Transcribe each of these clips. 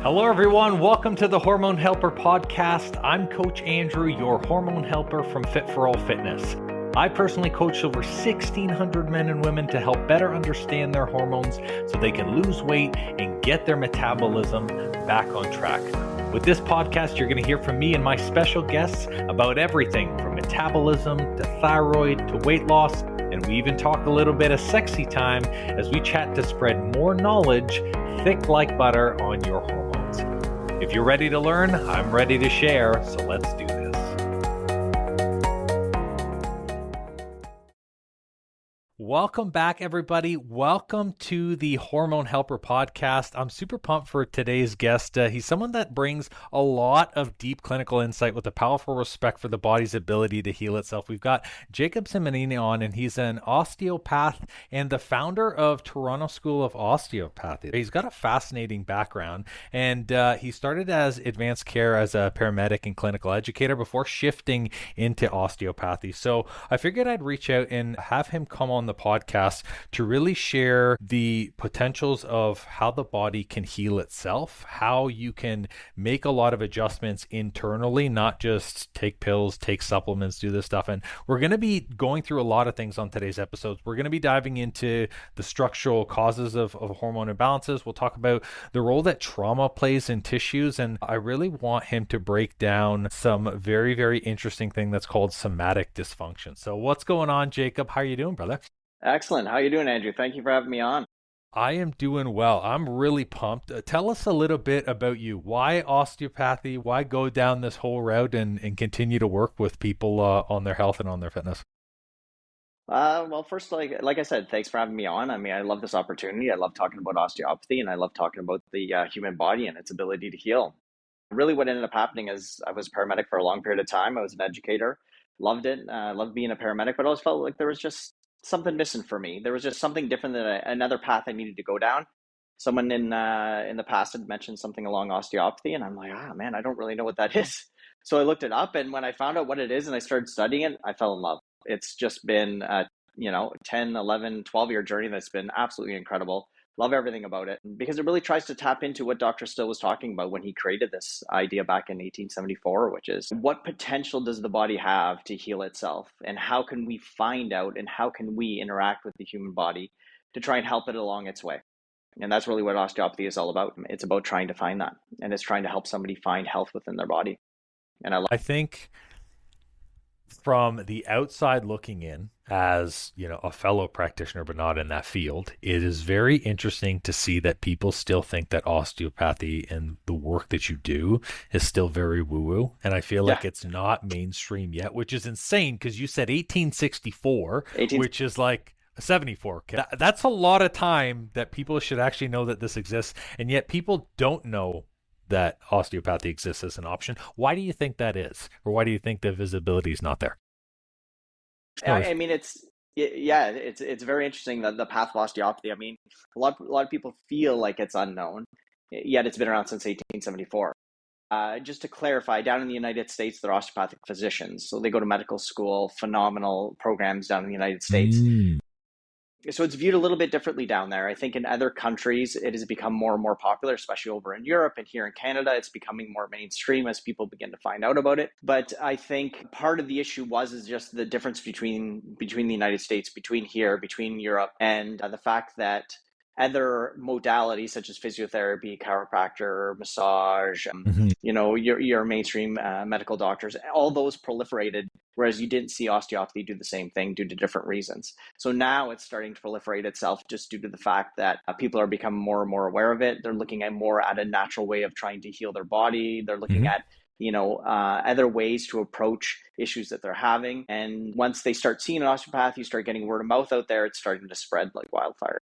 Hello, everyone. Welcome to the Hormone Helper podcast. I'm Coach Andrew, your hormone helper from Fit for All Fitness. I personally coach over 1,600 men and women to help better understand their hormones so they can lose weight and get their metabolism back on track. With this podcast, you're going to hear from me and my special guests about everything from metabolism to thyroid to weight loss. And we even talk a little bit of sexy time as we chat to spread more knowledge thick like butter on your hormones. If you're ready to learn, I'm ready to share, so let's do this. Welcome back, everybody. Welcome to the Hormone Helper podcast. I'm super pumped for today's guest. He's someone that brings a lot of deep clinical insight with a powerful respect for the body's ability to heal itself. We've got Jacob Simonini on, and he's an osteopath and the founder of Toronto School of Osteopathy. He's got a fascinating background, and he started as advanced care as a paramedic and clinical educator before shifting into osteopathy. So I figured I'd reach out and have him come on the podcast to really share the potentials of how the body can heal itself, how you can make a lot of adjustments internally, not just take pills, take supplements, do this stuff. And we're going to be going through a lot of things on today's episodes. We're going to be diving into the structural causes of hormone imbalances. We'll talk about the role that trauma plays in tissues. And I really want him to break down some very, very interesting thing that's called somatic dysfunction. So what's going on, Jacob? How are you doing, brother? Excellent. How are you doing, Andrew? Thank you for having me on. I am doing well. I'm really pumped. Tell us a little bit about you. Why osteopathy? Why go down this whole route and continue to work with people on their health and on their fitness? Well, first, like I said, thanks for having me on. I mean, I love this opportunity. I love talking about osteopathy, and I love talking about the human body and its ability to heal. Really, what ended up happening is I was a paramedic for a long period of time. I was an educator, loved it, loved being a paramedic, but I always felt like there was just something missing for me. There was just something different another path I needed to go down. Someone in the past had mentioned something along osteopathy, and I'm like, man, I don't really know what that is. So I looked it up, and when I found out what it is and I started studying it, I fell in love. It's just been a 10, 11, 12-year journey that's been absolutely incredible. Love everything about it because it really tries to tap into what Dr. Still was talking about when he created this idea back in 1874, which is what potential does the body have to heal itself, and how can we find out and how can we interact with the human body to try and help it along its way. And that's really what osteopathy is all about. It's about trying to find that, and it's trying to help somebody find health within their body. And I think from the outside looking in, as a fellow practitioner but not in that field, it is very interesting to see that people still think that osteopathy and the work that you do is still very woo-woo, and I feel like it's not mainstream yet, which is insane because you said 1864, which is like 74. That's a lot of time that people should actually know that this exists, and yet people don't know that osteopathy exists as an option. Why do you think that is? Or why do you think the visibility is not there? I mean, it's very interesting, the path of osteopathy. I mean, a lot of people feel like it's unknown, yet it's been around since 1874. Just to clarify, down in the United States, they're osteopathic physicians. So they go to medical school, phenomenal programs down in the United States. So it's viewed a little bit differently down there. I think in other countries, it has become more and more popular, especially over in Europe, and here in Canada, it's becoming more mainstream as people begin to find out about it. But I think part of the issue is just the difference between the United States, between Europe, and the fact that other modalities such as physiotherapy, chiropractor, massage, your mainstream medical doctors, all those proliferated, whereas you didn't see osteopathy do the same thing due to different reasons. So now it's starting to proliferate itself just due to the fact that people are becoming more and more aware of it. They're looking at a natural way of trying to heal their body. They're looking at other ways to approach issues that they're having. And once they start seeing an osteopath, you start getting word of mouth out there. It's starting to spread like wildfire.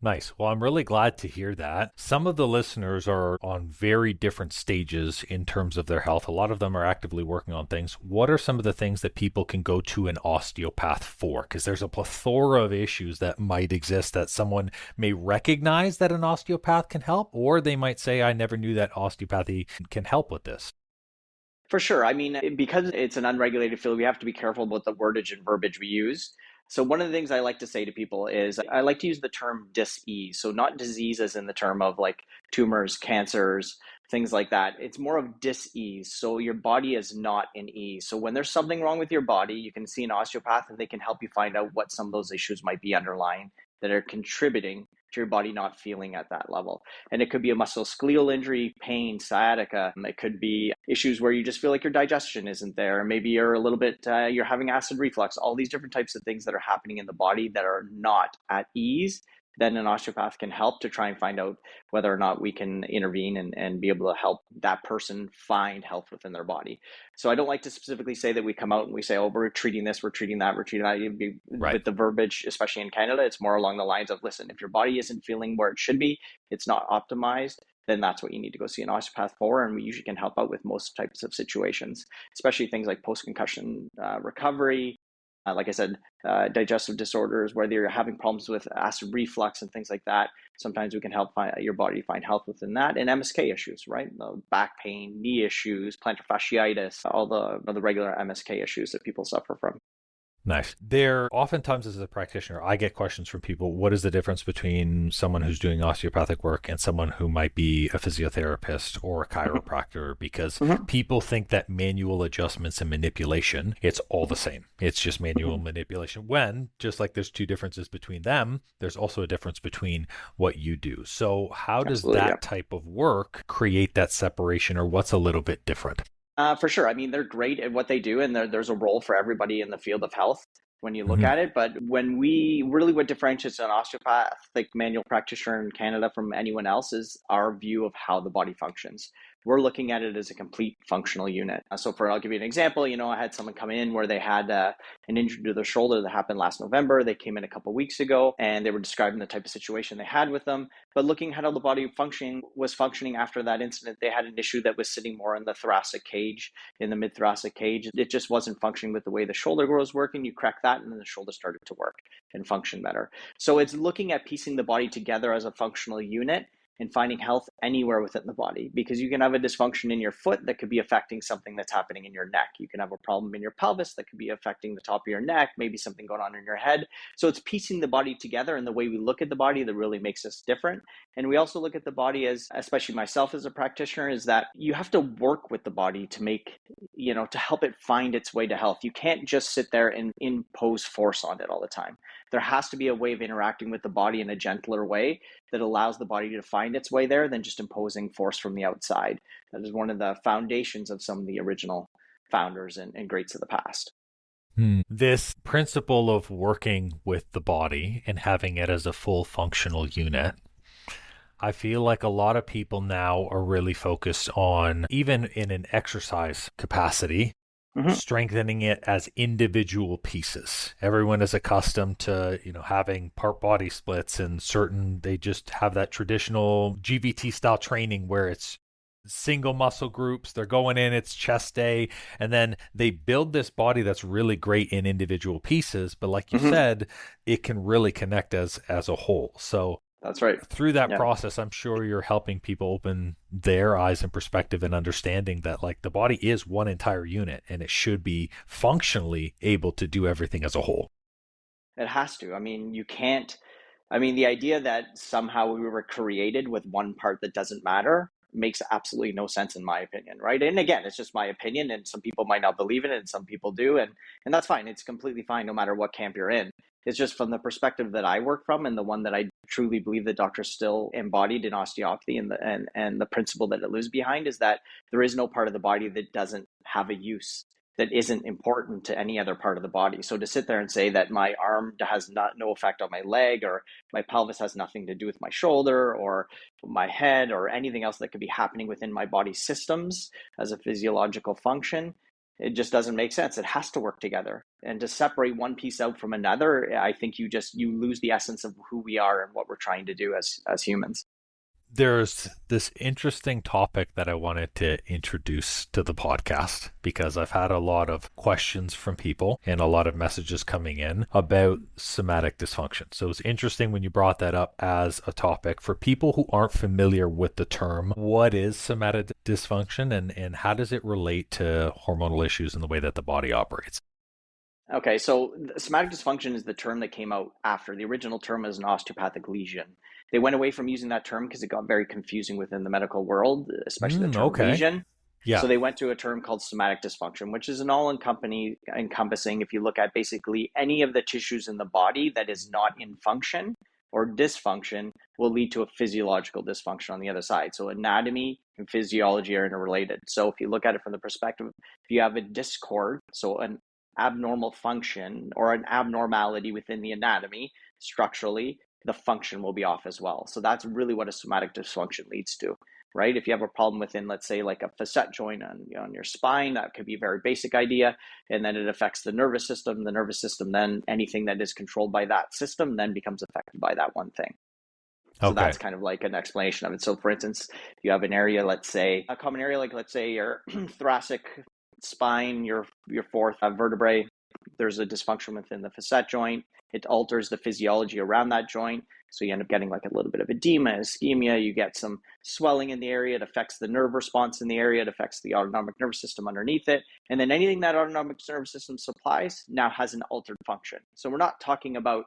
Nice. Well, I'm really glad to hear that. Some of the listeners are on very different stages in terms of their health. A lot of them are actively working on things. What are some of the things that people can go to an osteopath for? Because there's a plethora of issues that might exist that someone may recognize that an osteopath can help, or they might say, I never knew that osteopathy can help with this. For sure. I mean, because it's an unregulated field, we have to be careful about the wordage and verbiage we use. So one of the things I like to say to people is I like to use the term dis-ease. So not disease as in the term of like tumors, cancers, things like that. It's more of dis-ease. So your body is not in ease. So when there's something wrong with your body, you can see an osteopath and they can help you find out what some of those issues might be underlying that are contributing to your body not feeling at that level. And it could be a musculoskeletal injury, pain, sciatica. It could be issues where you just feel like your digestion isn't there. Maybe you're a little bit, you're having acid reflux, all these different types of things that are happening in the body that are not at ease. Then an osteopath can help to try and find out whether or not we can intervene and be able to help that person find health within their body. So I don't like to specifically say that we come out and we say, oh, we're treating this, we're treating that, we're treating that. Right. With the verbiage, especially in Canada, it's more along the lines of, listen, if your body isn't feeling where it should be, it's not optimized, then that's what you need to go see an osteopath for. And we usually can help out with most types of situations, especially things like post-concussion recovery. Like I said, digestive disorders, whether you're having problems with acid reflux and things like that. Sometimes we can help your body find health within that. And MSK issues, right? The back pain, knee issues, plantar fasciitis, all the regular MSK issues that people suffer from. Nice. There, oftentimes as a practitioner, I get questions from people. What is the difference between someone who's doing osteopathic work and someone who might be a physiotherapist or a chiropractor? Because people think that manual adjustments and manipulation, it's all the same. It's just manual manipulation. When, just like there's two differences between them, there's also a difference between what you do. So how does that type of work create that separation, or what's a little bit different? For sure. I mean, they're great at what they do, and there's a role for everybody in the field of health when you look at it. But when we really, what differentiates an osteopathic manual practitioner in Canada from anyone else is our view of how the body functions. We're looking at it as a complete functional unit. I'll give you an example. I had someone come in where they had an injury to their shoulder that happened last November. They came in a couple of weeks ago and they were describing the type of situation they had with them. But looking at how the body was functioning after that incident, they had an issue that was sitting more in the thoracic cage, in the mid-thoracic cage. It just wasn't functioning with the way the shoulder was working. You crack that and then the shoulder started to work and function better. So it's looking at piecing the body together as a functional unit and finding health anywhere within the body, because you can have a dysfunction in your foot that could be affecting something that's happening in your neck. You can have a problem in your pelvis that could be affecting the top of your neck, maybe something going on in your head. So it's piecing the body together, and the way we look at the body that really makes us different. And we also look at the body as, especially myself as a practitioner, is that you have to work with the body to make, to help it find its way to health. You can't just sit there and impose force on it all the time. There has to be a way of interacting with the body in a gentler way that allows the body to find its way there than just imposing force from the outside. That is one of the foundations of some of the original founders and greats of the past. This principle of working with the body and having it as a full functional unit, I feel like a lot of people now are really focused on, even in an exercise capacity, strengthening it as individual pieces. Everyone is accustomed to, having part body splits and they just have that traditional GVT style training where it's single muscle groups. They're going in, it's chest day, and then they build this body that's really great in individual pieces. But like you said, it can really connect as a whole. So that's right. Through that process, I'm sure you're helping people open their eyes and perspective and understanding that the body is one entire unit and it should be functionally able to do everything as a whole. It has to. I mean, the idea that somehow we were created with one part that doesn't matter makes absolutely no sense in my opinion, right? And again, it's just my opinion, and some people might not believe in it and some people do, and that's fine. It's completely fine no matter what camp you're in. It's just from the perspective that I work from, and the one that I truly believe that doctors still embodied in osteopathy, and the principle that it lives behind is that there is no part of the body that doesn't have a use, that isn't important to any other part of the body. So to sit there and say that my arm has no effect on my leg, or my pelvis has nothing to do with my shoulder or my head or anything else that could be happening within my body systems as a physiological function, it just doesn't make sense. It has to work together. And to separate one piece out from another, I think you lose the essence of who we are and what we're trying to do as humans. There's this interesting topic that I wanted to introduce to the podcast, because I've had a lot of questions from people and a lot of messages coming in about somatic dysfunction. So it's interesting when you brought that up as a topic. For people who aren't familiar with the term, what is somatic dysfunction and how does it relate to hormonal issues and the way that the body operates? Okay, so somatic dysfunction is the term that came out after. The original term is an osteopathic lesion. They went away from using that term because it got very confusing within the medical world, especially the term Okay. lesion. Yeah. So they went to a term called somatic dysfunction, which is an all-encompassing, if you look at basically any of the tissues in the body that is not in function or dysfunction will lead to a physiological dysfunction on the other side. So anatomy and physiology are interrelated. So if you look at it from the perspective, if you have a discord, so an abnormal function or an abnormality within the anatomy structurally, the function will be off as well. So that's really what a somatic dysfunction leads to, right? If you have a problem within, let's say, like a facet joint on your spine, that could be a very basic idea, and then it affects the nervous system. The nervous system, then anything that is controlled by that system then becomes affected by that one thing. So Okay. that's kind of like an explanation of it. So for instance, you have an area, let's say a common area, like let's say your thoracic spine, your fourth vertebrae, there's a dysfunction within the facet joint. It alters the physiology around that joint. So you end up getting like a little bit of edema, ischemia. You get some swelling in the area. It affects the nerve response in the area. It affects the autonomic nervous system underneath it. And then anything that autonomic nervous system supplies now has an altered function. So we're not talking about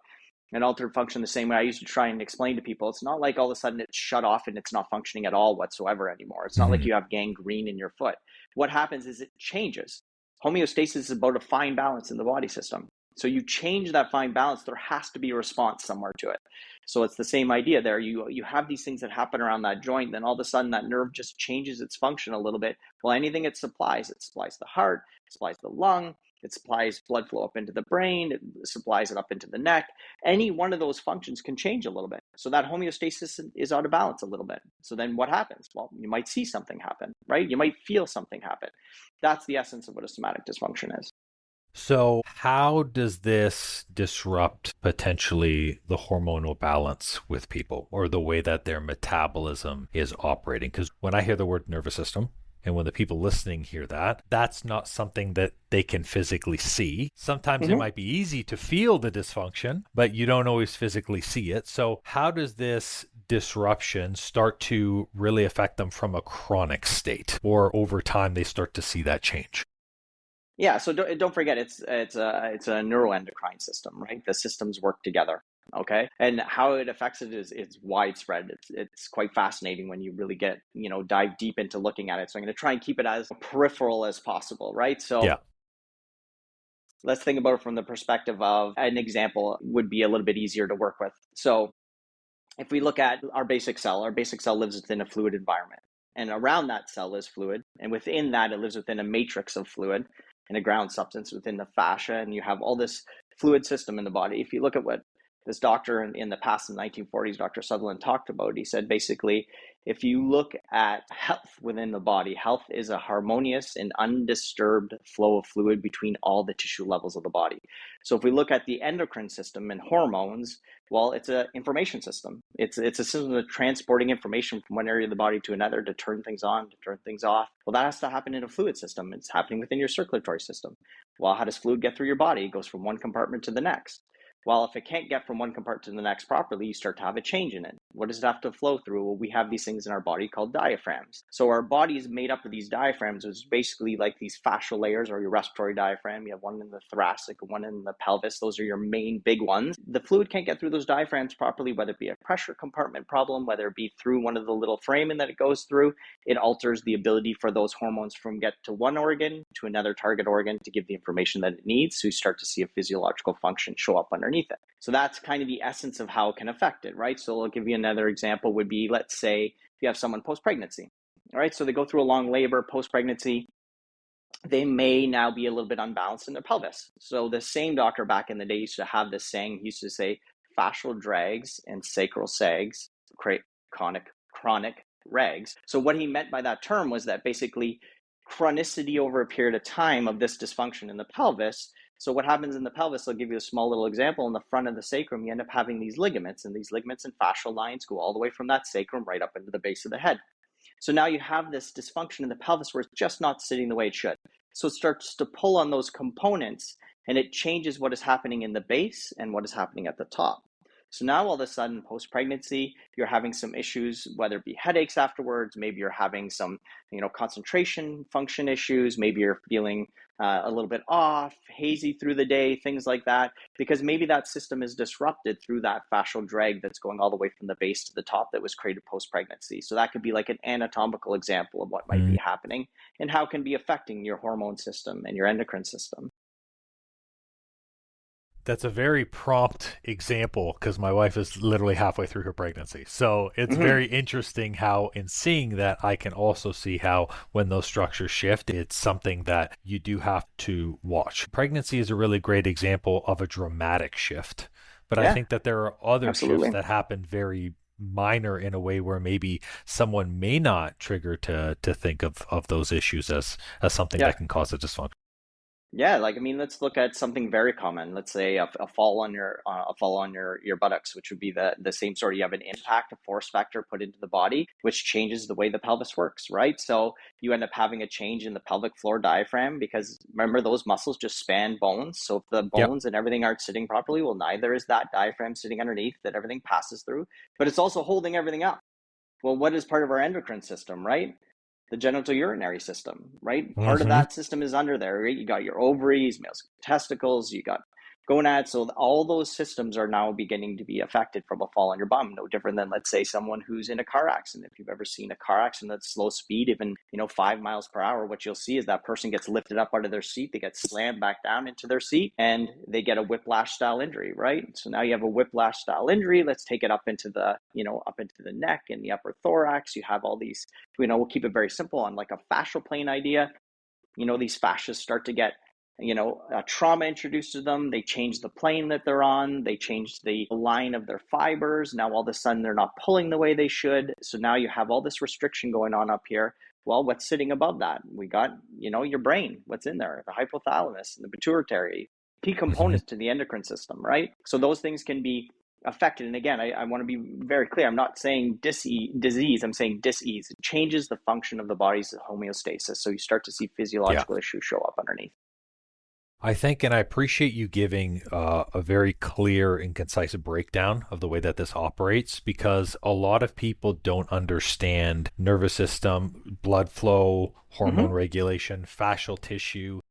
an altered function the same way I used to try and explain to people. It's not like all of a sudden it's shut off and it's not functioning at all whatsoever anymore. It's not like you have gangrene in your foot. What happens is it changes. Homeostasis is about a fine balance in the body system. So you change that fine balance, there has to be a response somewhere to it. So it's the same idea there. You have these things that happen around that joint, then all of a sudden that nerve just changes its function a little bit. Well, anything it supplies the heart, it supplies the lung, it supplies blood flow up into the brain, it supplies it up into the neck. Any one of those functions can change a little bit. So that homeostasis is out of balance a little bit. So then what happens? Well, you might see something happen, right? You might feel something happen. That's the essence of what a somatic dysfunction is. So, how does this disrupt potentially the hormonal balance with people or the way that their metabolism is operating? Because when I hear the word nervous system, and when the people listening hear that, that's not something that they can physically see. Sometimes it might be easy to feel the dysfunction, but you don't always physically see it. So, how does this disruption start to really affect them from a chronic state, or over time they start to see that change? Yeah, so don't forget it's a neuroendocrine system, right? The systems work together. Okay, and how it affects it is it's widespread. It's quite fascinating when you really get dive deep into looking at it. So I'm going to try and keep it as peripheral as possible, right? So Yeah. let's think about it from the perspective of an example would be a little bit easier to work with. So if we look at our basic cell lives within a fluid environment, and around that cell is fluid, and within that it lives within a matrix of fluid and a ground substance within the fascia, and you have all this fluid system in the body. If you look at what this doctor in the past, in the 1940s, Dr. Sutherland talked about, he said basically, if you look at health within the body, health is a harmonious and undisturbed flow of fluid between all the tissue levels of the body. So if we look at the endocrine system and hormones, well, it's an information system. It's a system of transporting information from one area of the body to another to turn things on, to turn things off. Well, that has to happen in a fluid system. It's happening within your circulatory system. Well, how does fluid get through your body? It goes from one compartment to the next. Well, if it can't get from one compartment to the next properly, you start to have a change in it. What does it have to flow through? Well, we have these things in our body called diaphragms. So our body is made up of these diaphragms, which is basically like these fascial layers or your respiratory diaphragm. You have one in the thoracic, one in the pelvis. Those are your main big ones. The fluid can't get through those diaphragms properly, whether it be a pressure compartment problem, whether it be through one of the little framing that it goes through. It alters the ability for those hormones from get to one organ to another target organ to give the information that it needs. So you start to see a physiological function show up underneath it. So that's kind of the essence of how it can affect it, right? So I'll give you another example would be, let's say you have someone post-pregnancy, all right? So they go through a long labor post-pregnancy. They may now be a little bit unbalanced in their pelvis. So the same doctor back in the day used to have this saying, he used to say, fascial drags and sacral sags create chronic rags. So what he meant by that term was that basically chronicity over a period of time of this dysfunction in the pelvis. So what happens in the pelvis, I'll give you a small little example. In the front of the sacrum, you end up having these ligaments, and these ligaments and fascial lines go all the way from that sacrum right up into the base of the head. So now you have this dysfunction in the pelvis where it's just not sitting the way it should. So it starts to pull on those components, and it changes what is happening in the base and what is happening at the top. So now all of a sudden, post-pregnancy, you're having some issues, whether it be headaches afterwards, maybe you're having some, concentration function issues, maybe you're feeling a little bit off, hazy through the day, things like that, because maybe that system is disrupted through that fascial drag that's going all the way from the base to the top that was created post-pregnancy. So that could be like an anatomical example of what might be happening and how it can be affecting your hormone system and your endocrine system. That's a very prompt example because my wife is literally halfway through her pregnancy. So it's very interesting how, in seeing that, I can also see how when those structures shift, it's something that you do have to watch. Pregnancy is a really great example of a dramatic shift. But I think that there are other shifts that happen very minor in a way where maybe someone may not trigger to think of those issues as something that can cause a dysfunction. Yeah, like let's look at something very common. Let's say a fall on your buttocks, which would be the same sort. You have an impact, a force factor put into the body, which changes the way the pelvis works, right? So you end up having a change in the pelvic floor diaphragm because remember those muscles just span bones. So if the bones and everything aren't sitting properly, well, neither is that diaphragm sitting underneath that everything passes through, but it's also holding everything up. Well, what is part of our endocrine system, right? The genital urinary system, right? Part of that system is under there, right? You got your ovaries, male testicles, you got gonads. So all those systems are now beginning to be affected from a fall on your bum. No different than, let's say, someone who's in a car accident. If you've ever seen a car accident at slow speed, even 5 miles per hour, what you'll see is that person gets lifted up out of their seat, they get slammed back down into their seat, and they get a whiplash style injury, right? So now you have a whiplash style injury. Let's take it up into the neck and the upper thorax. You have all these, we'll keep it very simple on like a fascial plane idea. These fascias start to get trauma introduced to them. They change the plane that they're on. They change the line of their fibers. Now, all of a sudden, they're not pulling the way they should. So now you have all this restriction going on up here. Well, what's sitting above that? We got, your brain. What's in there? The hypothalamus and the pituitary, key components to the endocrine system, right? So those things can be affected. And again, I want to be very clear. I'm not saying disease. I'm saying dis-ease. It changes the function of the body's homeostasis. So you start to see physiological issues show up underneath. I think, and I appreciate you giving a very clear and concise breakdown of the way that this operates, because a lot of people don't understand nervous system, blood flow, hormone regulation, fascial tissue.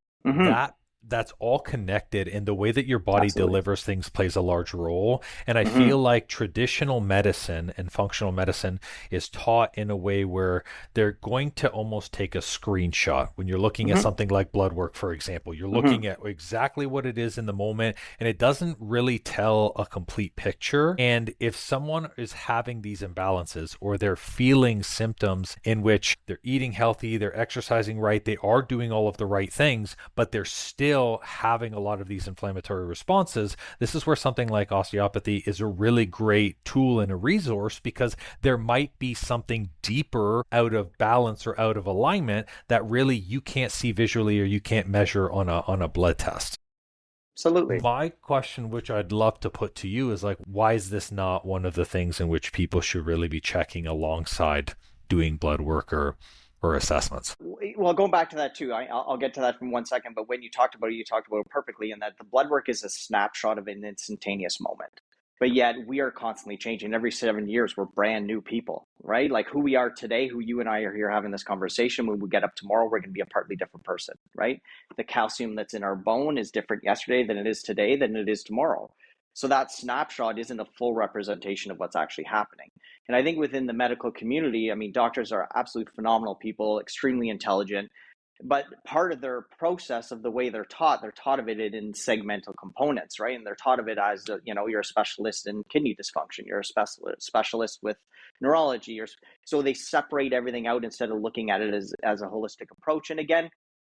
That's all connected, and the way that your body delivers things plays a large role. And I feel like traditional medicine and functional medicine is taught in a way where they're going to almost take a screenshot. When you're looking at something like blood work, for example, you're looking at exactly what it is in the moment, and it doesn't really tell a complete picture. And if someone is having these imbalances or they're feeling symptoms in which they're eating healthy, they're exercising right, they are doing all of the right things, but they're still having a lot of these inflammatory responses, this is where something like osteopathy is a really great tool and a resource, because there might be something deeper out of balance or out of alignment that really you can't see visually or you can't measure on a blood test. Absolutely. My question, which I'd love to put to you, is like, why is this not one of the things in which people should really be checking alongside doing blood work or assessments? Well, going back to that too, I'll get to that in 1 second. But when you talked about it perfectly, in that the blood work is a snapshot of an instantaneous moment. But yet we are constantly changing. Every 7 years, we're brand new people, right? Like who we are today, who you and I are here having this conversation. When we get up tomorrow, we're going to be a partly different person, right? The calcium that's in our bone is different yesterday than it is today, than it is tomorrow. So that snapshot isn't a full representation of what's actually happening. And I think within the medical community, doctors are absolutely phenomenal people, extremely intelligent. But part of their process of the way they're taught of it in segmental components, right? And they're taught of it as, you're a specialist in kidney dysfunction, you're a specialist with neurology. So they separate everything out instead of looking at it as a holistic approach. And again,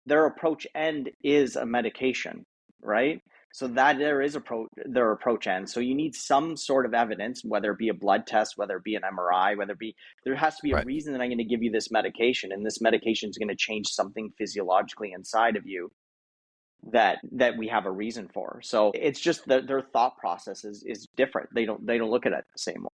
their approach end is a medication, right? So that there is their approach end. So you need some sort of evidence, whether it be a blood test, whether it be an MRI, there has to be a reason that I'm going to give you this medication, and this medication is going to change something physiologically inside of you that we have a reason for. So it's just that their thought process is different. They don't look at it the same way.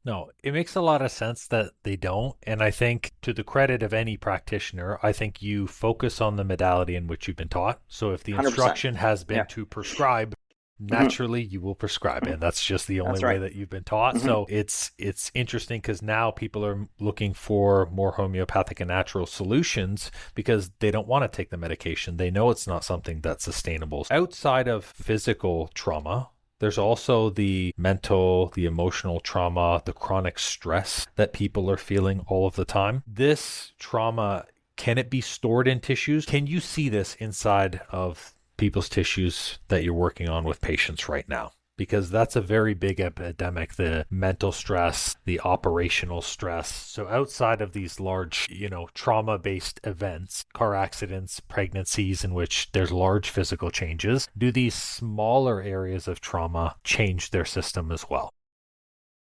No, it makes a lot of sense that they don't. And I think, to the credit of any practitioner, I think you focus on the modality in which you've been taught. So if the 100%. instruction has been to prescribe Mm-hmm. naturally you will prescribe it. And that's just the only That's way right. that you've been taught. Mm-hmm. So it's interesting because now people are looking for more homeopathic and natural solutions because they don't want to take the medication. They know it's not something that's sustainable. Outside of physical trauma, there's also the mental, the emotional trauma, the chronic stress that people are feeling all of the time. This trauma, can it be stored in tissues? Can you see this inside of people's tissues that you're working on with patients right now? Because that's a very big epidemic, the mental stress, the operational stress. So outside of these large, trauma-based events, car accidents, pregnancies in which there's large physical changes, do these smaller areas of trauma change their system as well?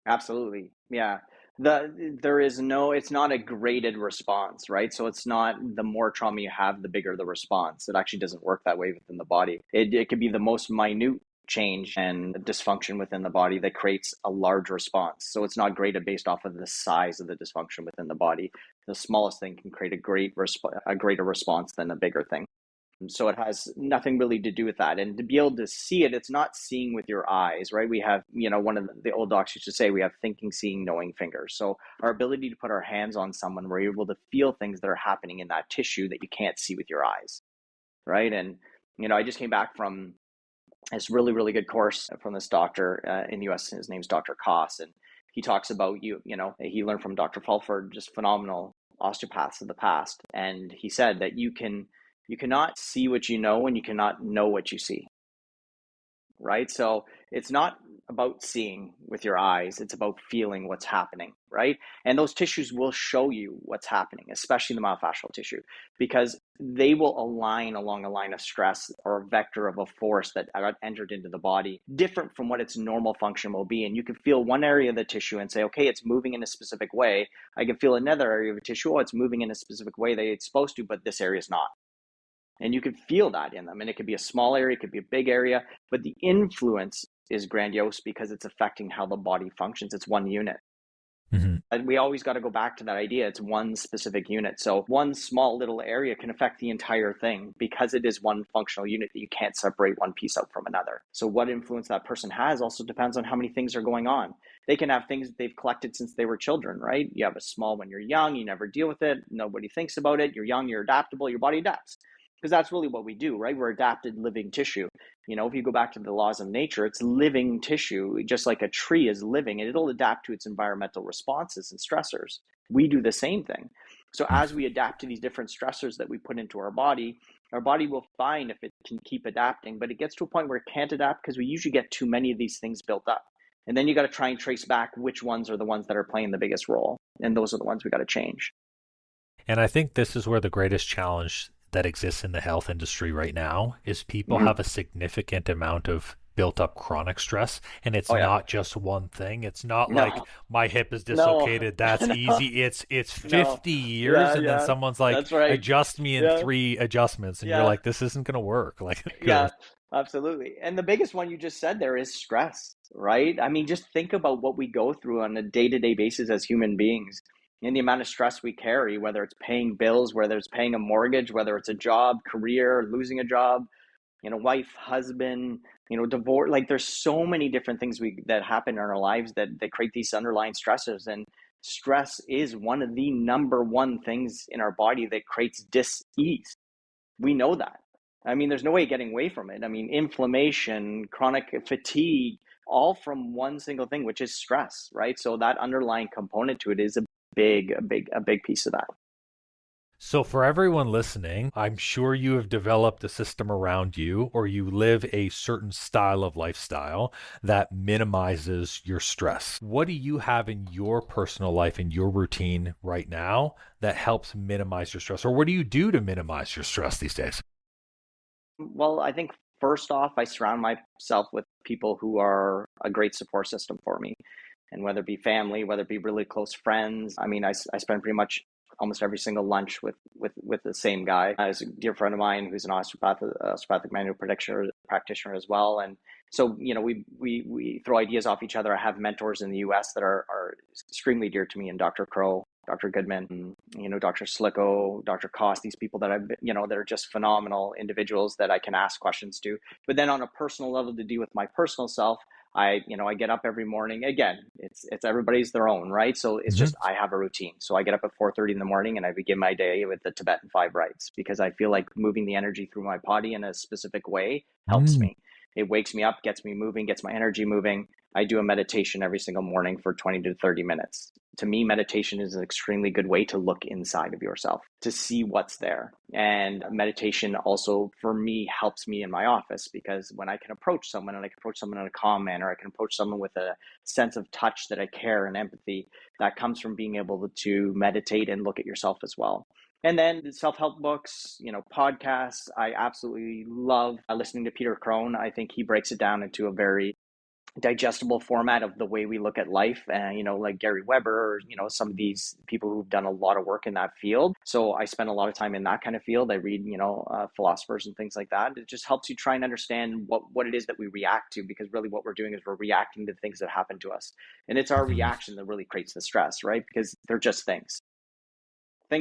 Absolutely. Yeah. There is no, it's not a graded response, right? So it's not the more trauma you have, the bigger the response. It actually doesn't work that way within the body. It could be the most minute change and dysfunction within the body that creates a large response. So it's not graded based off of the size of the dysfunction within the body. The smallest thing can create a greater response than a bigger thing. So it has nothing really to do with that. And to be able to see it, it's not seeing with your eyes, right? We have, one of the old docs used to say, we have thinking, seeing, knowing fingers. So our ability to put our hands on someone, we're able to feel things that are happening in that tissue that you can't see with your eyes, right? And, I just came back from this really, really good course from this doctor in the US. His name's Dr. Koss. And he talks about, he learned from Dr. Fulford, just phenomenal osteopaths of the past. And he said that you cannot see what you know and you cannot know what you see, right? So it's not about seeing with your eyes, it's about feeling what's happening, right? And those tissues will show you what's happening, especially the myofascial tissue, because they will align along a line of stress or a vector of a force that got entered into the body, different from what its normal function will be. And you can feel one area of the tissue and say, okay, it's moving in a specific way. I can feel another area of the tissue, oh, it's moving in a specific way that it's supposed to, but this area is not. And you can feel that in them. And it could be a small area, it could be a big area, but the influence is grandiose because it's affecting how the body functions. It's one unit. Mm-hmm. And we always got to go back to that idea. It's one specific unit. So one small little area can affect the entire thing because it is one functional unit that you can't separate one piece out from another. So what influence that person has also depends on how many things are going on. They can have things that they've collected since they were children, right? You have a small when you're young, you never deal with it. Nobody thinks about it. You're young, you're adaptable, your body adapts. Because that's really what we do, right? We're adapted living tissue. If you go back to the laws of nature, it's living tissue, just like a tree is living, and it'll adapt to its environmental responses and stressors. We do the same thing. So as we adapt to these different stressors that we put into our body will find if it can keep adapting, but it gets to a point where it can't adapt because we usually get too many of these things built up. And then you got to try and trace back which ones are the ones that are playing the biggest role. And those are the ones we got to change. And I think this is where the greatest challenge that exists in the health industry right now is people Mm-hmm. have a significant amount of built up chronic stress, and it's Oh yeah. not just one thing. It's not like No, my hip is no, dislocated, that's no, easy. It's no. 50 years Yeah, and then yeah. someone's like That's right. adjust me in Yeah, 3 adjustments and you're yeah, like this isn't going to work. Like good. yeah, absolutely. And the biggest one you just said there is stress, right? I mean, just think about what we go through on a day-to-day basis as human beings and the amount of stress we carry, whether it's paying bills, whether it's paying a mortgage, whether it's a job, career, losing a job, wife, husband, divorce. Like there's so many different things that happen in our lives that create these underlying stressors. And stress is one of the number one things in our body that creates dis-ease. We know that. I mean, there's no way of getting away from it. I mean, inflammation, chronic fatigue, all from one single thing, which is stress, right? So that underlying component to it is a big piece of that. So, for everyone listening, I'm sure you have developed a system around you or you live a certain style of lifestyle that minimizes your stress. What do you have in your personal life, in your routine right now that helps minimize your stress? Or what do you do to minimize your stress these days? Well, I think first off, I surround myself with people who are a great support system for me. And whether it be family, whether it be really close friends, I mean, I spend pretty much almost every single lunch with the same guy. As a dear friend of mine who's an osteopathic manual practitioner as well. And so, we throw ideas off each other. I have mentors in the US that are extremely dear to me, and Dr. Crow Dr. Goodman, Dr. Slicko, Dr. Koss, these people that that are just phenomenal individuals that I can ask questions to. But then on a personal level, to do with my personal self, I get up every morning. Again, it's everybody's their own, right? So it's just, I have a routine. So I get up at 4:30 in the morning and I begin my day with the Tibetan 5 rites, because I feel like moving the energy through my body in a specific way helps me. It wakes me up, gets me moving, gets my energy moving. I do a meditation every single morning for 20 to 30 minutes. To me, meditation is an extremely good way to look inside of yourself, to see what's there. And meditation also, for me, helps me in my office, because when I can approach someone, and I can approach someone in a calm manner, I can approach someone with a sense of touch that I care and empathy, that comes from being able to meditate and look at yourself as well. And then the self-help books, podcasts. I absolutely love listening to Peter Crone. I think he breaks it down into a very digestible format of the way we look at life, and like Gary Weber, or some of these people who've done a lot of work in that field. So I spend a lot of time in that kind of field. I read philosophers and things like that. It just helps you try and understand what it is that we react to, because really what we're doing is we're reacting to things that happen to us, and it's our reaction that really creates the stress, right? Because they're just things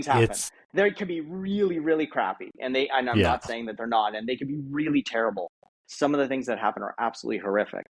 happen. They can be really, really crappy, and I'm not saying that they're not, and they can be really terrible. Some of the things that happen are absolutely horrific,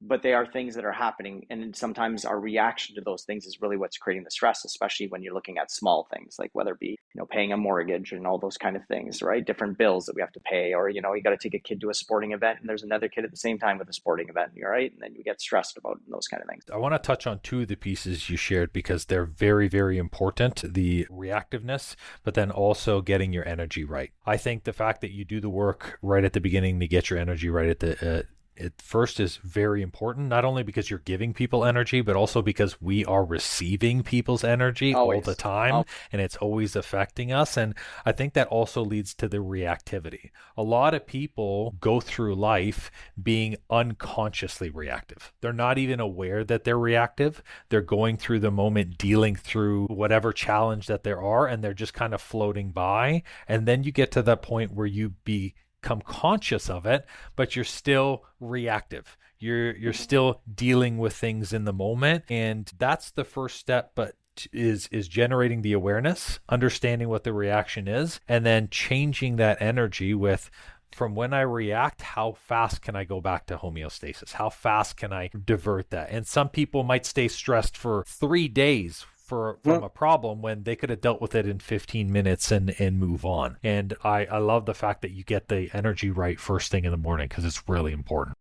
but they are things that are happening. And sometimes our reaction to those things is really what's creating the stress, especially when you're looking at small things, like whether it be, paying a mortgage and all those kind of things, right? Different bills that we have to pay, or, you got to take a kid to a sporting event and there's another kid at the same time with a sporting event, right? And then you get stressed about those kind of things. I want to touch on two of the pieces you shared, because they're very, very important: the reactiveness, but then also getting your energy right. I think the fact that you do the work right at the beginning to get your energy right at the it first is very important, not only because you're giving people energy, but also because we are receiving people's energy all the time, and it's always affecting us. And I think that also leads to the reactivity. A lot of people go through life being unconsciously reactive. They're not even aware that they're reactive. They're going through the moment, dealing through whatever challenge that there are, and they're just kind of floating by. And then you get to that point where you become conscious of it, but you're still reactive. You're still dealing with things in the moment, and that's the first step. But is generating the awareness, understanding what the reaction is, and then changing that energy with, from when I react, how fast can I go back to homeostasis? How fast can I divert that? And some people might stay stressed for 3 days from a problem when they could have dealt with it in 15 minutes and move on. And I love the fact that you get the energy right first thing in the morning, because it's really important.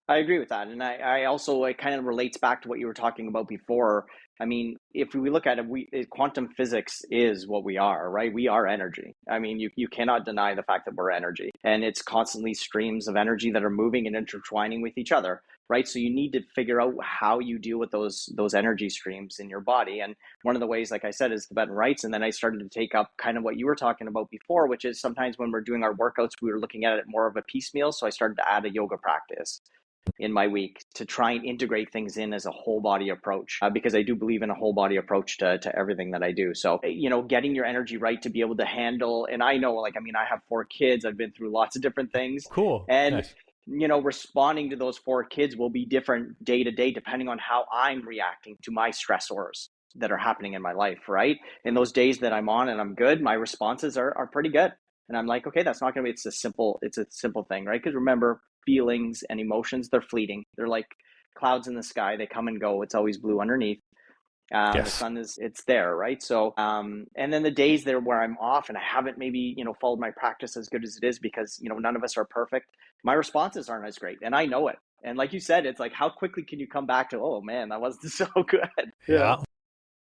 I agree with that. And I also, it kind of relates back to what you were talking about before. I mean, if we look at it, quantum physics is what we are, right? We are energy. I mean, you cannot deny the fact that we're energy, and it's constantly streams of energy that are moving and intertwining with each other, right? So you need to figure out how you deal with those energy streams in your body. And one of the ways, like I said, is Tibetan rites. And then I started to take up kind of what you were talking about before, which is sometimes when we're doing our workouts, we were looking at it more of a piecemeal. So I started to add a yoga practice in my week to try and integrate things in as a whole body approach, because I do believe in a whole body approach to everything that I do. So, getting your energy right to be able to handle, and I know, I have 4 kids. I've been through lots of different things. Cool. And, nice. Responding to those 4 kids will be different day to day, depending on how I'm reacting to my stressors that are happening in my life, right? In those days that I'm on and I'm good, my responses are pretty good. And I'm like, okay, that's not going to be, it's a simple thing, right? Because remember, feelings and emotions, they're fleeting. They're like clouds in the sky. They come and go. It's always blue underneath. The sun it's there, right? So, and then the days there where I'm off and I haven't maybe, followed my practice as good as it is, because, none of us are perfect. My responses aren't as great, and I know it. And like you said, it's like, how quickly can you come back to, oh man, that wasn't so good. Yeah.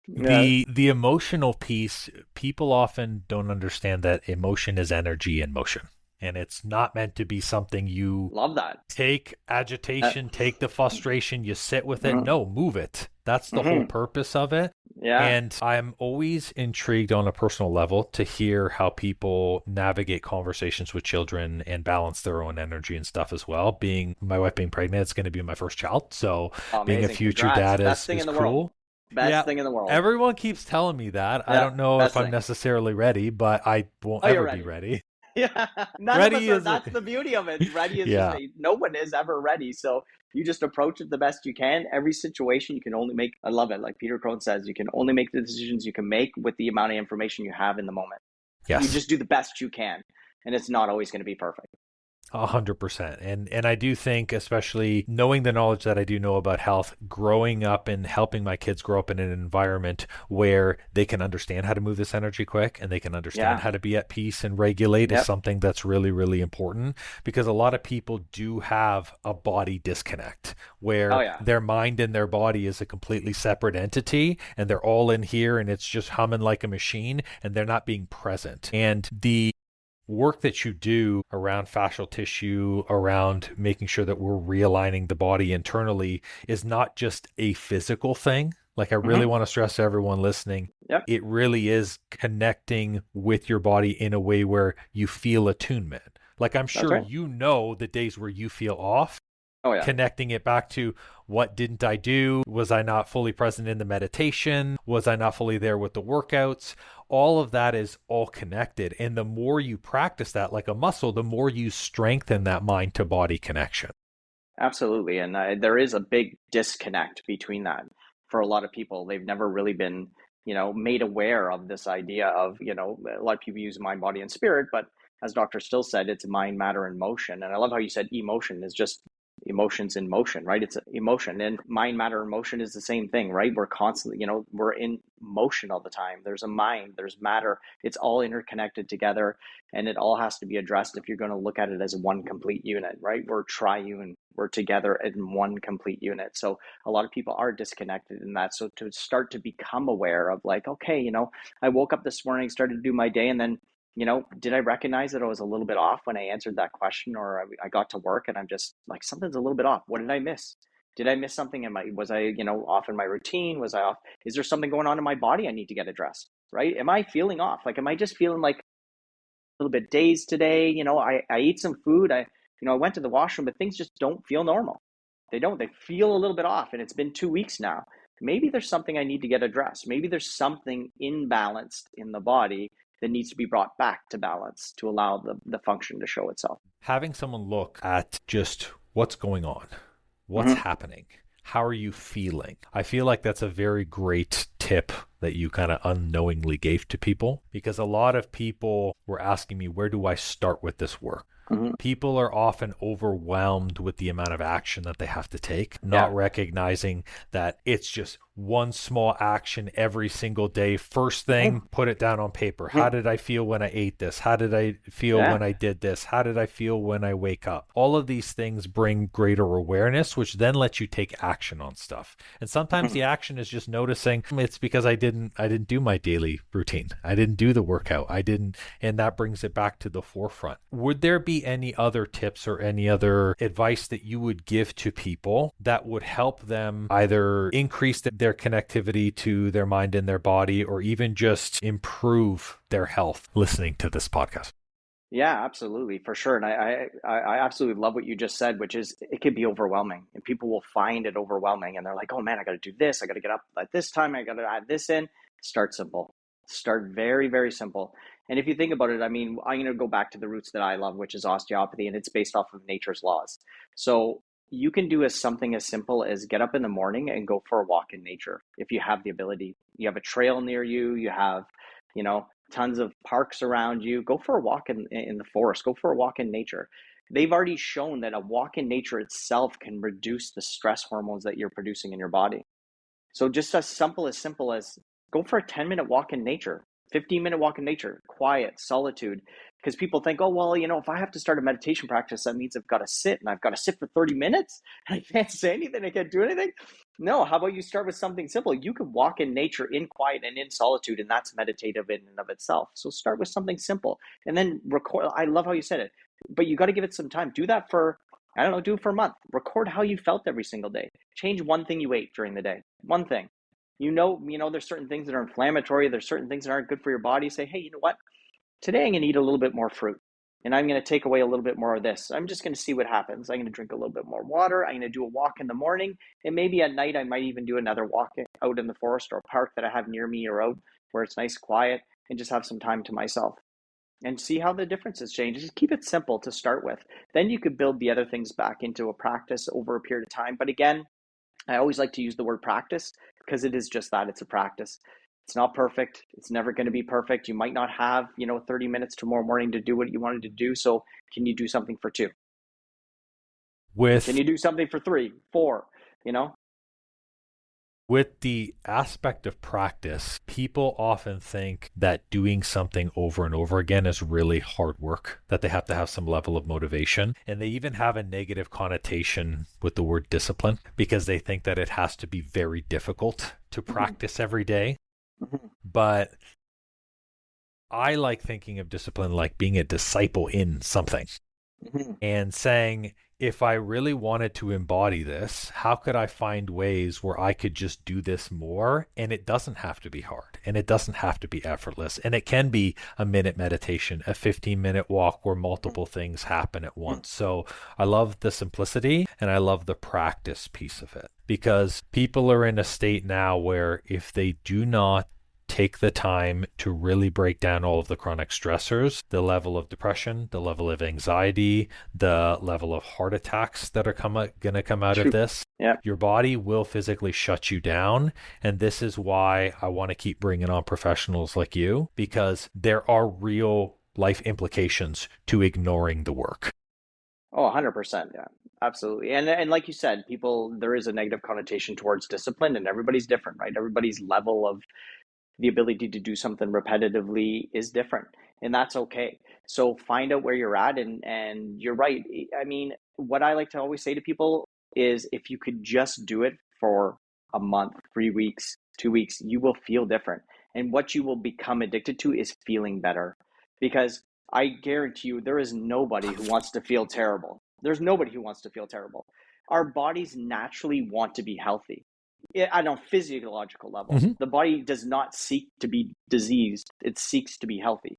The emotional piece, people often don't understand that emotion is energy in motion. And it's not meant to be something you love that. Take agitation, take the frustration, you sit with it. No, move it. That's the whole purpose of it. Yeah. And I'm always intrigued on a personal level to hear how people navigate conversations with children and balance their own energy and stuff as well. Being my wife being pregnant, it's going to be my first child. So being a future dad is cool. Best thing in the world. Everyone keeps telling me that. I don't know if I'm necessarily ready, but I won't ever be ready. Yeah, none of us Ready are. is That's the beauty of it. Ready is just yeah. no one is ever ready. So you just approach it the best you can. Every situation you can only make. I love it. Like Peter Crone says, you can only make the decisions you can make with the amount of information you have in the moment. You Yes. just do the best you can, and it's not always going to be perfect. 100%. And I do think, especially knowing the knowledge that I do know about health, growing up and helping my kids grow up in an environment where they can understand how to move this energy quick and they can understand Yeah. how to be at peace and regulate is Yep. something that's really, really important, because a lot of people do have a body disconnect Oh where yeah. their mind and their body is a completely separate entity and they're all in here and it's just humming like a machine and they're not being present. And the work that you do around fascial tissue, around making sure that we're realigning the body internally, is not just a physical thing. Like, I really Mm-hmm. want to stress to everyone listening, Yep. it really is connecting with your body in a way where you feel attunement. Like, I'm That's sure right. you know the days where you feel off, Oh yeah. connecting it back to what didn't I do? Was I not fully present in the meditation? Was I not fully there with the workouts? All of that is all connected. And the more you practice that like a muscle, the more you strengthen that mind to body connection. Absolutely. And there is a big disconnect between that for a lot of people. They've never really been, made aware of this idea of, a lot of people use mind, body, and spirit, but as Dr. Still said, it's mind, matter, and motion. And I love how you said emotion is just emotions in motion, right? It's emotion, and mind, matter, and motion is the same thing, right? We're constantly, we're in motion all the time. There's a mind, there's matter. It's all interconnected together, and it all has to be addressed if you're going to look at it as one complete unit, right? We're triune, we're together in one complete unit. So a lot of people are disconnected in that. So to start to become aware of like, okay, I woke up this morning, started to do my day, and then did I recognize that I was a little bit off when I answered that question, or I got to work and I'm just like, something's a little bit off. What did I miss? Did I miss something? Was I, off in my routine? Was I off? Is there something going on in my body I need to get addressed? Right? Am I feeling off? Like, am I just feeling like a little bit dazed today? I ate some food. I went to the washroom, but things just don't feel normal. They don't. They feel a little bit off, and it's been 2 weeks now. Maybe there's something I need to get addressed. Maybe there's something imbalanced in the body that needs to be brought back to balance to allow the function to show itself. Having someone look at just what's going on, what's Mm-hmm. happening, how are you feeling? I feel like that's a very great tip that you kind of unknowingly gave to people, because a lot of people were asking me, where do I start with this work? Mm-hmm. People are often overwhelmed with the amount of action that they have to take, Yeah. not recognizing that it's just one small action every single day. First thing, put it down on paper. How did I feel when I ate this? How did I feel Yeah. when I did this? How did I feel when I wake up? All of these things bring greater awareness, which then lets you take action on stuff. And sometimes the action is just noticing it's because I didn't do my daily routine. I didn't do the workout. I didn't, and that brings it back to the forefront. Would there be any other tips or any other advice that you would give to people that would help them either increase their connectivity to their mind and their body, or even just improve their health listening to this podcast? Yeah, absolutely, for sure. And I absolutely love what you just said, which is it can be overwhelming, and people will find it overwhelming, and they're like, "Oh man, I got to do this. I got to get up at this time. I got to add this in." Start simple. Start very, very simple. And if you think about it, I mean, I'm going to go back to the roots that I love, which is osteopathy, and it's based off of nature's laws. So you can do something as simple as get up in the morning and go for a walk in nature if you have the ability. You have a trail near you. You have, tons of parks around you. Go for a walk in the forest. Go for a walk in nature. They've already shown that a walk in nature itself can reduce the stress hormones that you're producing in your body. So just as simple as go for a 10-minute walk in nature, 15-minute walk in nature, quiet, solitude. Because people think, oh, well, if I have to start a meditation practice, that means I've got to sit and I've got to sit for 30 minutes and I can't say anything, I can't do anything. No, how about you start with something simple? You could walk in nature in quiet and in solitude, and that's meditative in and of itself. So start with something simple and then record. I love how you said it, but you got to give it some time. Do that for, I don't know, do it for a month. Record how you felt every single day. Change one thing you ate during the day. One thing. There's certain things that are inflammatory. There's certain things that aren't good for your body. Say, hey, you know what? Today I'm going to eat a little bit more fruit, and I'm going to take away a little bit more of this. I'm just going to see what happens. I'm going to drink a little bit more water. I'm going to do a walk in the morning, and maybe at night I might even do another walk out in the forest or a park that I have near me or out where it's nice, quiet, and just have some time to myself. and see how the differences change. Just keep it simple to start with. Then you could build the other things back into a practice over a period of time. But again, I always like to use the word practice because it is just that. It's a practice. It's not perfect. It's never going to be perfect. You might not have, 30 minutes tomorrow morning to do what you wanted to do. So can you do something for 2? Can With you do something for 3, 4, you know? With the aspect of practice, people often think that doing something over and over again is really hard work, that they have to have some level of motivation. And they even have a negative connotation with the word discipline because they think that it has to be very difficult to practice every day. But I like thinking of discipline like being a disciple in something and saying, if I really wanted to embody this, how could I find ways where I could just do this more? And it doesn't have to be hard and it doesn't have to be effortless. And it can be a minute meditation, a 15-minute walk where multiple things happen at once. So I love the simplicity and I love the practice piece of it because people are in a state now where if they do not take the time to really break down all of the chronic stressors, the level of depression, the level of anxiety, the level of heart attacks that are going to come out of this. Yeah. Your body will physically shut you down. And this is why I want to keep bringing on professionals like you, because there are real life implications to ignoring the work. Oh, 100%. Yeah, absolutely. And like you said, there is a negative connotation towards discipline, and everybody's different, right? Everybody's level of the ability to do something repetitively is different, and that's okay. So find out where you're at, and you're right. I mean, what I like to always say to people is if you could just do it for a month, 3 weeks, 2 weeks, you will feel different. And what you will become addicted to is feeling better. Because I guarantee you, there is nobody who wants to feel terrible. There's nobody who wants to feel terrible. Our bodies naturally want to be healthy on a physiological level. The body does not seek to be diseased, it seeks to be healthy.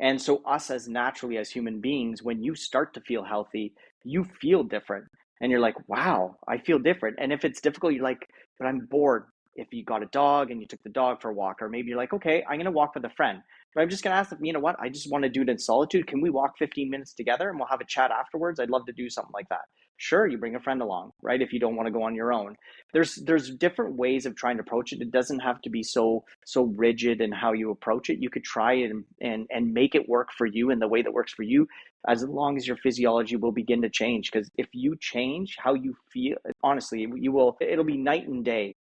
And so, us as naturally as human beings, when you start to feel healthy, you feel different. And you're like, wow, I feel different. And if it's difficult, you're like, but I'm bored. If you got a dog and you took the dog for a walk, or maybe you're like, okay, I'm going to walk with a friend. But I'm just going to ask them, you know what? I just want to do it in solitude. Can we walk 15 minutes together and we'll have a chat afterwards? I'd love to do something like that. Sure, you bring a friend along, right? If you don't want to go on your own. There's different ways of trying to approach it. It doesn't have to be so rigid in how you approach it. You could try it and make it work for you in the way that works for you, as long as your physiology will begin to change. Because if you change how you feel, honestly, it'll be night and day.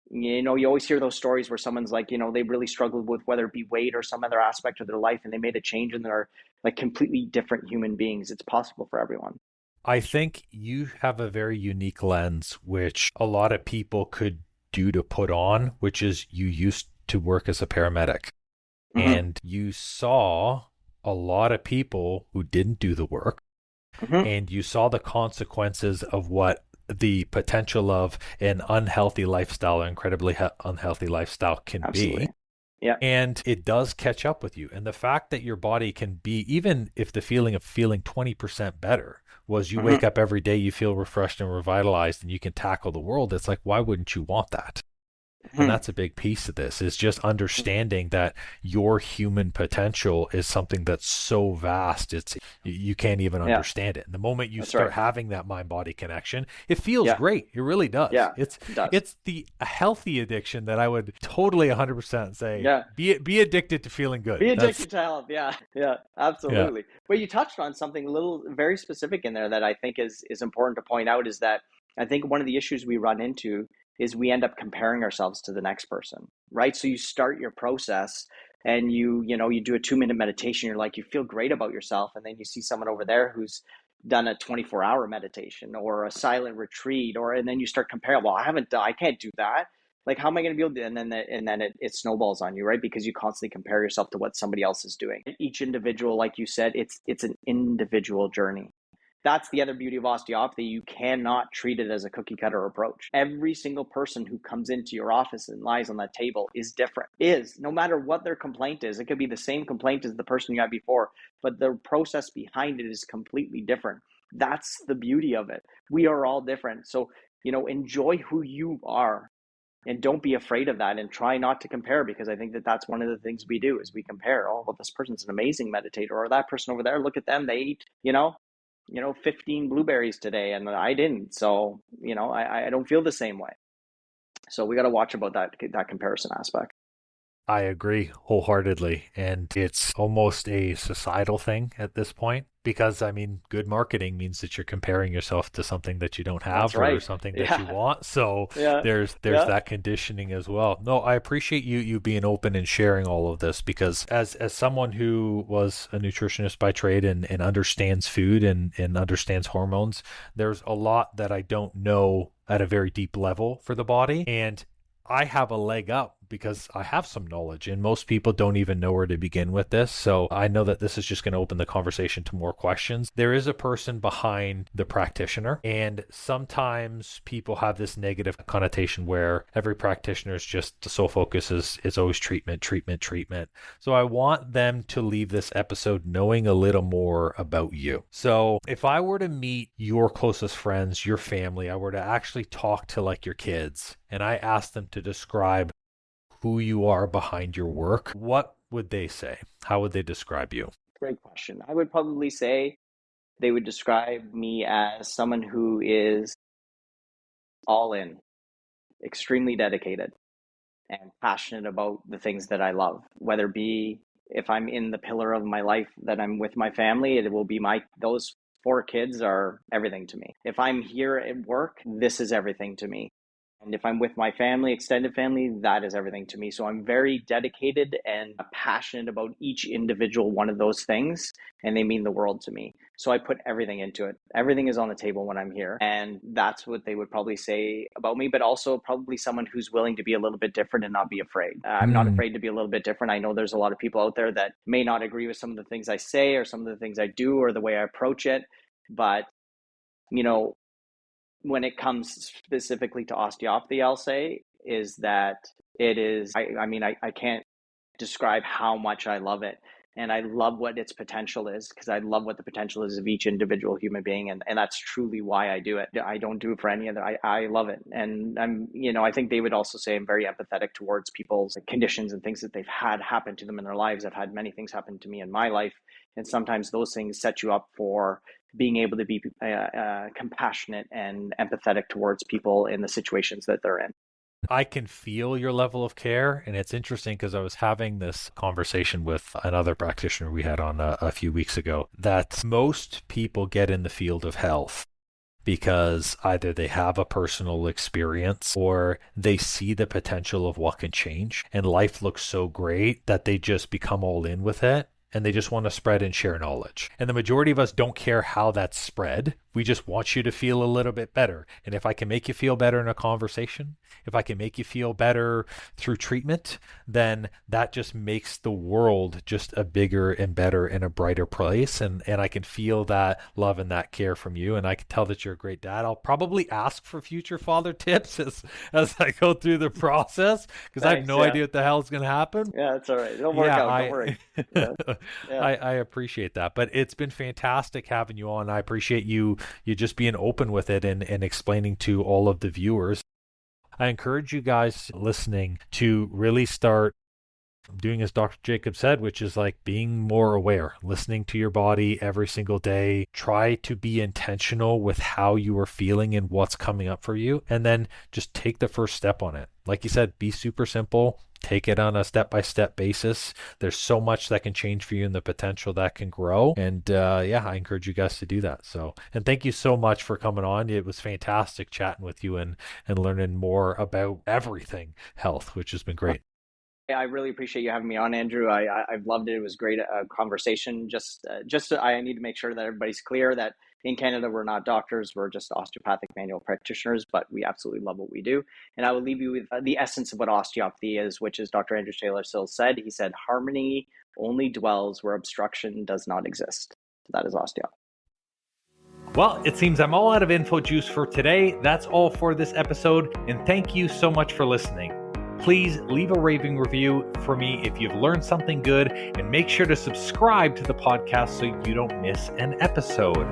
You always hear those stories where someone's like, they really struggled with whether it be weight or some other aspect of their life, and they made a change and they're like completely different human beings. It's possible for everyone. I think you have a very unique lens, which a lot of people could do to put on, which is you used to work as a paramedic and you saw a lot of people who didn't do the work and you saw the consequences of what the potential of an unhealthy lifestyle, an incredibly unhealthy lifestyle can Absolutely. be. Yeah. And it does catch up with you. And the fact that your body can be, even if the feeling of feeling 20% better was you wake up every day, you feel refreshed and revitalized and you can tackle the world, it's like, why wouldn't you want that? And that's a big piece of this, is just understanding that your human potential is something that's so vast, you can't even understand it. And the moment you start having that mind-body connection, it feels great. It really does. Yeah, it's the healthy addiction that I would totally 100% say, be addicted to feeling good. Be addicted to health. Yeah, absolutely. Yeah. But you touched on something very specific in there that I think is important to point out, is that I think one of the issues we run into is we end up comparing ourselves to the next person, right? So you start your process and you do a 2-minute meditation. You're like, you feel great about yourself. And then you see someone over there who's done a 24-hour meditation or a silent retreat, and then you start comparing, well, I can't do that. Like, how am I going to be able to, and then it snowballs on you, right? Because you constantly compare yourself to what somebody else is doing. Each individual, like you said, it's an individual journey. That's the other beauty of osteopathy. You cannot treat it as a cookie cutter approach. Every single person who comes into your office and lies on that table is different. No matter what their complaint is. It could be the same complaint as the person you had before, but the process behind it is completely different. That's the beauty of it. We are all different. So, enjoy who you are. And don't be afraid of that, and try not to compare, because I think that that's one of the things we do is we compare. Oh, well, this person's an amazing meditator, or that person over there, look at them, they eat, 15 blueberries today and I didn't. So, I don't feel the same way. So we got to watch about that comparison aspect. I agree wholeheartedly. And it's almost a societal thing at this point because, I mean, good marketing means that you're comparing yourself to something that you don't That's have or right. something that you Yeah. want. So Yeah. there's Yeah. that conditioning as well. No, I appreciate you being open and sharing all of this because as someone who was a nutritionist by trade and understands food and understands hormones, there's a lot that I don't know at a very deep level for the body. And I have a leg up because I have some knowledge, and most people don't even know where to begin with this. So I know that this is just going to open the conversation to more questions. There is a person behind the practitioner, and sometimes people have this negative connotation where every practitioner is just the sole focus is always treatment, treatment, treatment. So I want them to leave this episode knowing a little more about you. So if I were to meet your closest friends, your family, I were to actually talk to like your kids, and I asked them to describe who you are behind your work, what would they say? How would they describe you? Great question. I would probably say they would describe me as someone who is all in, extremely dedicated, and passionate about the things that I love, whether it be if I'm in the pillar of my life that I'm with my family, it will be those 4 kids are everything to me. If I'm here at work, this is everything to me. And if I'm with my family, extended family, that is everything to me. So I'm very dedicated and passionate about each individual one of those things, and they mean the world to me. So I put everything into it. Everything is on the table when I'm here. And that's what they would probably say about me, but also probably someone who's willing to be a little bit different and not be afraid. I'm not afraid to be a little bit different. I know there's a lot of people out there that may not agree with some of the things I say or some of the things I do or the way I approach it. But, when it comes specifically to osteopathy, I'll say is that it is, I can't describe how much I love it. And I love what its potential is, because I love what the potential is of each individual human being. And that's truly why I do it. I don't do it for any other. I love it. And I think they would also say I'm very empathetic towards people's conditions and things that they've had happen to them in their lives. I've had many things happen to me in my life. And sometimes those things set you up for being able to be compassionate and empathetic towards people in the situations that they're in. I can feel your level of care. And it's interesting because I was having this conversation with another practitioner we had on a few weeks ago that most people get in the field of health because either they have a personal experience or they see the potential of what can change and life looks so great that they just become all in with it. And they just want to spread and share knowledge. And the majority of us don't care how that's spread. We just want you to feel a little bit better. And if I can make you feel better in a conversation, if I can make you feel better through treatment, then that just makes the world just a bigger and better and a brighter place. And I can feel that love and that care from you. And I can tell that you're a great dad. I'll probably ask for future father tips as I go through the process because I have no idea what the hell is going to happen. Yeah, that's all right. It'll work out. Don't worry. Yeah. Yeah. I appreciate that. But it's been fantastic having you on. I appreciate you just being open with it and explaining to all of the viewers. I encourage you guys listening to really start doing as Dr. Jacob said, which is like being more aware, listening to your body every single day. Try to be intentional with how you are feeling and what's coming up for you. And then just take the first step on it. Like you said, be super simple. Take it on a step-by-step basis. There's so much that can change for you and the potential that can grow. And I encourage you guys to do that. So, and thank you so much for coming on. It was fantastic chatting with you and learning more about everything health, which has been great. I really appreciate you having me on, Andrew. I've loved it. It was great conversation. I need to make sure that everybody's clear that in Canada, we're not doctors. We're just osteopathic manual practitioners, but we absolutely love what we do. And I will leave you with the essence of what osteopathy is, which is Dr. Andrew Taylor Still said. He said, harmony only dwells where obstruction does not exist. That is osteopathy. Well, it seems I'm all out of info juice for today. That's all for this episode. And thank you so much for listening. Please leave a raving review for me if you've learned something good, and make sure to subscribe to the podcast so you don't miss an episode.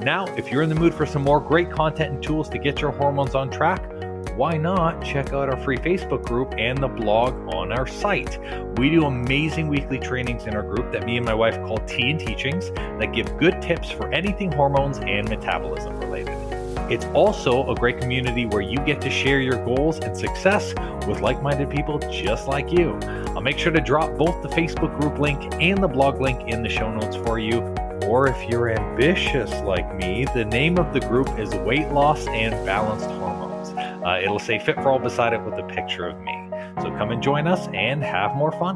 Now, if you're in the mood for some more great content and tools to get your hormones on track, why not check out our free Facebook group and the blog on our site? We do amazing weekly trainings in our group that me and my wife call Tea and Teachings that give good tips for anything hormones and metabolism related. It's also a great community where you get to share your goals and success with like-minded people just like you. I'll make sure to drop both the Facebook group link and the blog link in the show notes for you. Or if you're ambitious like me, the name of the group is Weight Loss and Balanced Hormones. It'll say Fit for All beside it with a picture of me. So come and join us and have more fun.